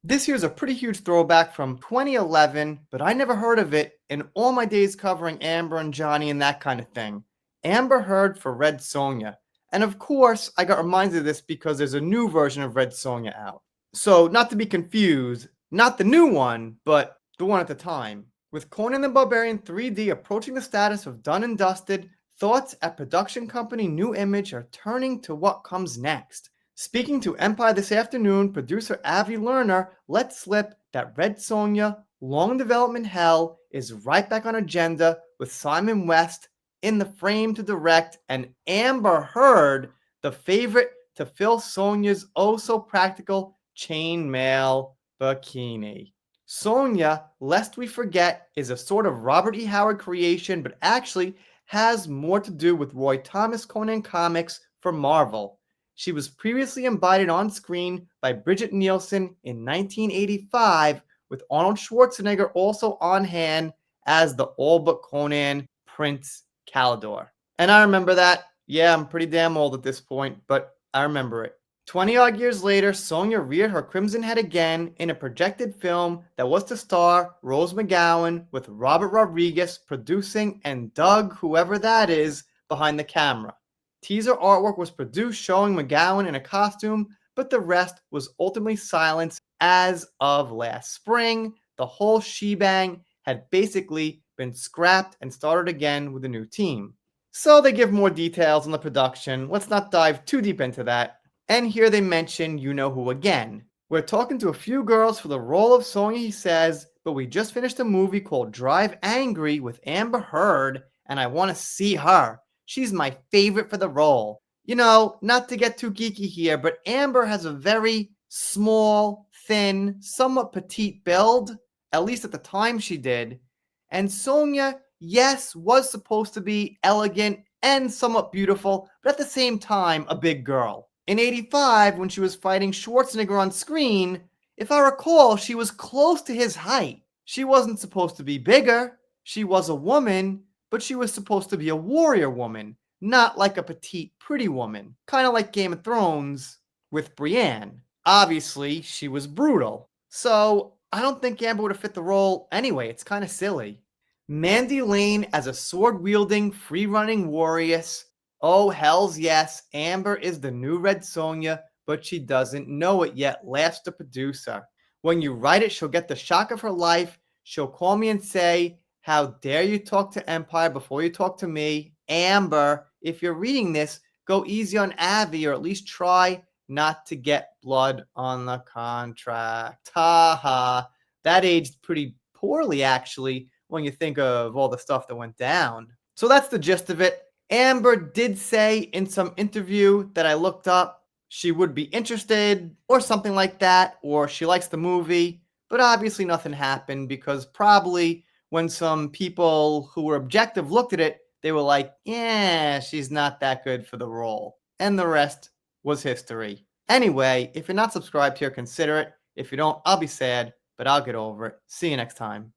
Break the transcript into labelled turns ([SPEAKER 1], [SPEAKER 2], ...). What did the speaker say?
[SPEAKER 1] This here's a pretty huge throwback from 2011, but I never heard of it in all my days covering Amber and Johnny and that kind of thing. Amber Heard for Red Sonya. And of course, I got reminded of this because there's a new version of Red Sonya out. So, not to be confused, not the new one, but the one at the time. With Conan the Barbarian 3D approaching the status of done and dusted, thoughts at production company New Image are turning to what comes next. Speaking to Empire this afternoon, producer Avi Lerner let slip that Red Sonja, long development hell, is right back on agenda with Simon West in the frame to direct, and Amber Heard, the favorite to fill Sonya's oh so practical chainmail bikini. Sonya, lest we forget, is a sort of Robert E. Howard creation, but actually has more to do with Roy Thomas Conan comics for Marvel. She was previously embodied on screen by Bridget Nielsen in 1985, with Arnold Schwarzenegger also on hand as the all but Conan Prince Calidor. And I remember that. Yeah, I'm pretty damn old at this point, but I remember it. 20 odd years later, Sonya reared her crimson head again in a projected film that was to star Rose McGowan, with Robert Rodriguez producing and Doug, whoever that is, behind the camera. Teaser artwork was produced showing McGowan in a costume, but the rest was ultimately silenced as of last spring. The whole shebang had basically been scrapped and started again with a new team. So they give more details on the production. Let's not dive too deep into that. And here they mention you know who again. We're talking to a few girls for the role of Sonya, he says, but we just finished a movie called Drive Angry with Amber Heard, and I want to see her. She's my favorite for the role. You know, not to get too geeky here, but Amber has a very small, thin, somewhat petite build, at least at the time she did. And Sonya, yes, was supposed to be elegant and somewhat beautiful, but at the same time, a big girl. In 85, when she was fighting Schwarzenegger on screen, if I recall, she was close to his height. She wasn't supposed to be bigger. She was a woman, but she was supposed to be a warrior woman, not like a petite, pretty woman. Kind of like Game of Thrones with Brienne. Obviously, she was brutal. So, I don't think Amber would have fit the role anyway. It's kind of silly. Mandy Lane as a sword-wielding, free-running warrior. Oh, hells yes, Amber is the new Red Sonja, but she doesn't know it yet, laughs the producer. When you write it, she'll get the shock of her life. She'll call me and say, how dare you talk to Empire before you talk to me? Amber, if you're reading this, go easy on Avi, or at least try not to get blood on the contract. Ha ha. That aged pretty poorly, actually, when you think of all the stuff that went down. So that's the gist of it. Amber did say in some interview that I looked up she would be interested or something like that, or she likes the movie, but obviously nothing happened because probably when some people who were objective looked at it, they were like, yeah, she's not that good for the role. And the rest was history. Anyway, if you're not subscribed here, consider it. If you don't, I'll be sad, but I'll get over it. See you next time.